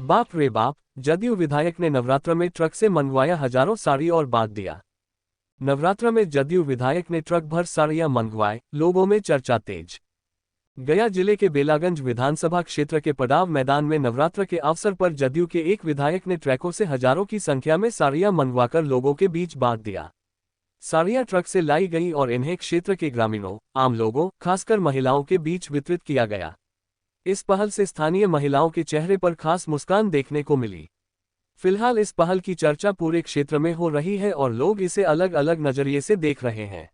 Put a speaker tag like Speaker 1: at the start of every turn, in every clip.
Speaker 1: बाप रे बाप, जदयू विधायक ने नवरात्र में ट्रक से मंगवाया हजारों साड़ी और बांट दिया। नवरात्र में जदयू विधायक ने ट्रक भर साड़ियां मंगवाए, लोगों में चर्चा तेज। गया जिले के बेलागंज विधानसभा क्षेत्र के पड़ाव मैदान में नवरात्र के अवसर पर जदयू के एक विधायक ने ट्रकों से हजारों की संख्या में साड़ियां मंगवाकर लोगों के बीच बांट दिया। साड़ियां ट्रक से लाई गईं और इन्हें क्षेत्र के ग्रामीणों, आम लोगों, खासकर महिलाओं के बीच वितरित किया गया। इस पहल से स्थानीय महिलाओं के चेहरे पर खास मुस्कान देखने को मिली। फिलहाल इस पहल की चर्चा पूरे क्षेत्र में हो रही है और लोग इसे अलग अलग नजरिए से देख रहे हैं।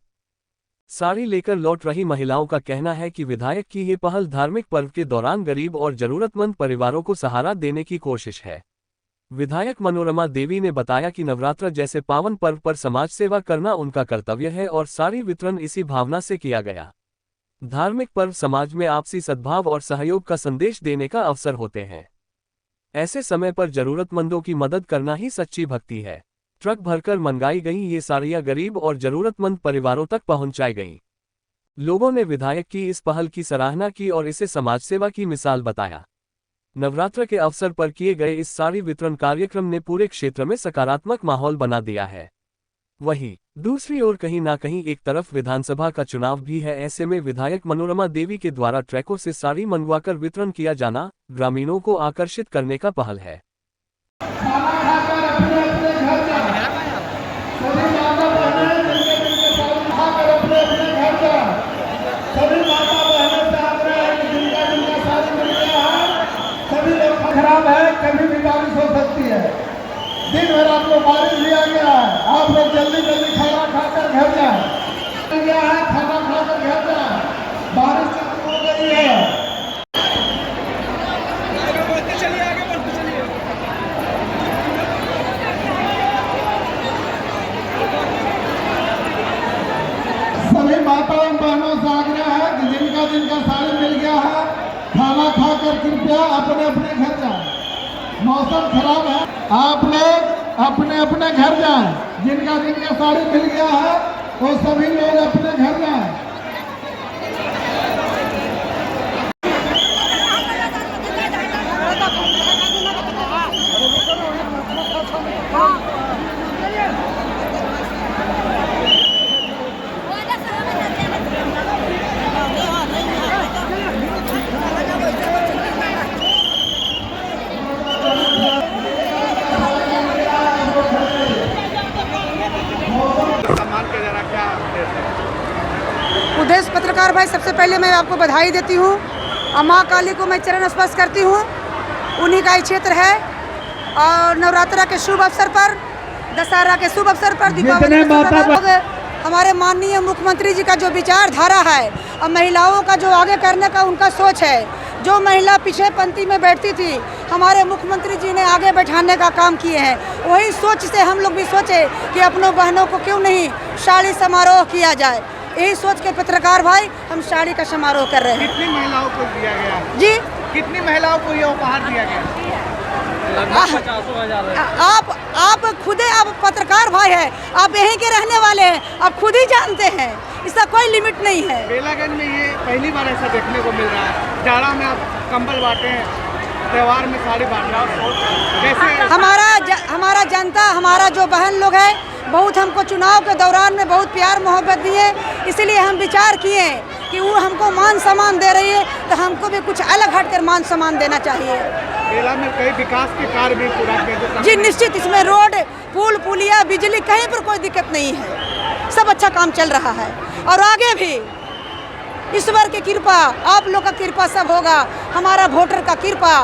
Speaker 1: साड़ी लेकर लौट रही महिलाओं का कहना है कि विधायक की ये पहल धार्मिक पर्व के दौरान गरीब और जरूरतमंद परिवारों को सहारा देने की कोशिश है। विधायक मनोरमा देवी ने बताया कि नवरात्र जैसे पावन पर्व पर समाज सेवा करना उनका कर्तव्य है और साड़ी वितरण इसी भावना से किया गया। धार्मिक पर्व समाज में आपसी सद्भाव और सहयोग का संदेश देने का अवसर होते हैं। ऐसे समय पर जरूरतमंदों की मदद करना ही सच्ची भक्ति है। ट्रक भरकर मंगाई गई ये साड़ियां गरीब और जरूरतमंद परिवारों तक पहुंचाई गईं। लोगों ने विधायक की इस पहल की सराहना की और इसे समाज सेवा की मिसाल बताया। नवरात्र के अवसर पर किए गए इस साड़ी वितरण कार्यक्रम ने पूरे क्षेत्र में सकारात्मक माहौल बना दिया है। वहीं दूसरी ओर कहीं ना कहीं एक तरफ विधानसभा का चुनाव भी है। ऐसे में विधायक मनोरमा देवी के द्वारा ट्रकों से साड़ी मंगवाकर वितरण किया जाना ग्रामीणों को आकर्षित करने का पहल है।
Speaker 2: खराब है, कभी भी बारिश हो सकती है। दिन भर आपको बारिश लिया गया है, आप लोग जल्दी जल्दी खाना खाकर घर जाए। गया है, खाना खाकर घर जाए। बारिश शुरू हो गई है। सभी माताओं बहनों से आग्रह है कि जिनका साड़ी मिल गया है, खाना खाकर कृपया अपने अपने घर जाएं। मौसम खराब है, आप लोग अपने अपने घर जाएं। जिनका साड़ी मिल गया है वो सभी लोग अपने घर जाएं।
Speaker 3: उद्देश्य पत्रकार भाई, सबसे पहले मैं आपको बधाई देती हूँ और माँ काली को मैं चरण स्पर्श करती हूँ। उन्हीं का ही क्षेत्र है और नवरात्रा के शुभ अवसर पर, दशहरा के शुभ अवसर पर, दीपावली हमारे माननीय मुख्यमंत्री जी का जो विचारधारा है और महिलाओं का जो आगे करने का उनका सोच है, जो महिला पीछे पंक्ति में बैठती थी हमारे मुख्यमंत्री जी ने आगे बैठाने का काम किए हैं। वही सोच से हम लोग भी सोचे कि अपनों बहनों को क्यों नहीं साड़ी समारोह किया जाए। यही सोच के पत्रकार भाई हम साड़ी का समारोह कर रहे हैं।
Speaker 2: कितनी महिलाओं को दिया गया
Speaker 3: जी?
Speaker 2: कितनी महिलाओं को ये उपहार दिया गया?
Speaker 3: लगभग 50,000। आप खुद आप पत्रकार भाई है, आप यहीं के रहने वाले हैं, आप खुद ही जानते हैं, इसका कोई लिमिट नहीं है।
Speaker 2: बेलागंज में ये पहली बार ऐसा देखने को मिल रहा है। जाड़ा में आप कंबल बांटे, त्योहार में साड़ी बांट रहे हैं।
Speaker 3: हमारा जनता, हमारा जो बहन लोग है बहुत हमको चुनाव के दौरान में बहुत प्यार मोहब्बत दिए, इसलिए हम विचार किए कि वो हमको मान सम्मान दे रही है तो हमको भी कुछ अलग हटकर मान सम्मान देना चाहिए।
Speaker 2: बेला में कई विकास के कार्य भी पूरा किए
Speaker 3: जी, निश्चित इसमें रोड, पुल, पुलिया, बिजली कहीं पर कोई दिक्कत नहीं है, सब अच्छा काम चल रहा है और आगे भी ईश्वर की कृपा, आप लोग का कृपा सब होगा, हमारा वोटर का कृपा,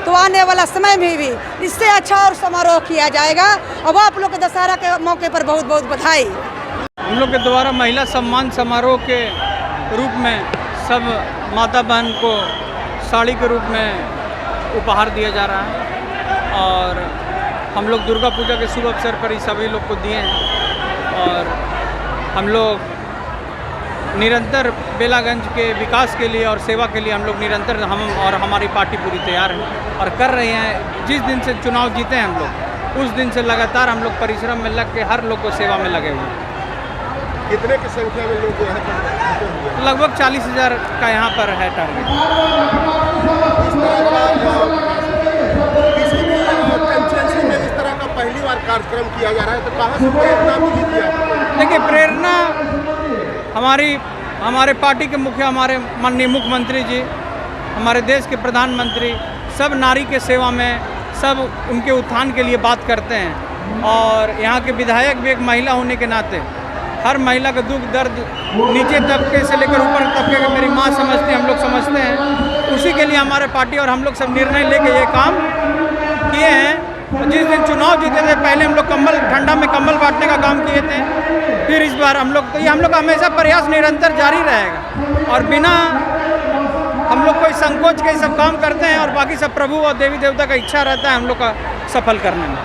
Speaker 3: तो आने वाला समय में भी इससे अच्छा और समारोह किया जाएगा। अब आप लोग के दशहरा के मौके पर बहुत बहुत बधाई।
Speaker 4: हम लोग के द्वारा महिला सम्मान समारोह के रूप में सब माता बहन को साड़ी के रूप में उपहार दिया जा रहा है और हम लोग दुर्गा पूजा के शुभ अवसर पर ही सभी लोग को दिए हैं और हम लोग निरंतर बेलागंज के विकास के लिए और सेवा के लिए हम लोग निरंतर, हम और हमारी पार्टी पूरी तैयार है और कर रहे हैं। जिस दिन से चुनाव जीते हैं हम लोग, उस दिन से लगातार हम लोग परिश्रम में लग के हर लोग को सेवा में लगे हुए हैं।
Speaker 5: कितने की संख्या में लोग यहाँ पर?
Speaker 4: लगभग 40,000 का यहाँ पर है टारगेट।
Speaker 5: कार्यक्रम किया जा रहा है, तो कहाँ से प्रेरणा मिली थी आपको?
Speaker 4: देखिए, प्रेरणा हमारे पार्टी के मुखिया, हमारे माननीय मुख्यमंत्री जी, हमारे देश के प्रधानमंत्री सब नारी के सेवा में, सब उनके उत्थान के लिए बात करते हैं। और यहाँ के विधायक भी एक महिला होने के नाते हर महिला का दुख दर्द नीचे तबके से लेकर ऊपर तबके का मेरी माँ समझती, हम लोग समझते हैं। उसी के लिए हमारे पार्टी और हम लोग सब निर्णय लेके ये काम किए हैं। जिस दिन चुनाव जीते थे, पहले हम लोग कंबल, ठंडा में कंबल बांटने का काम किए थे। फिर इस बार हम लोग, तो ये हम लोग का हमेशा प्रयास निरंतर जारी रहेगा और बिना हम लोग कोई संकोच के सब काम करते हैं और बाकी सब प्रभु और देवी देवता का इच्छा रहता है हम लोग का सफल करने में।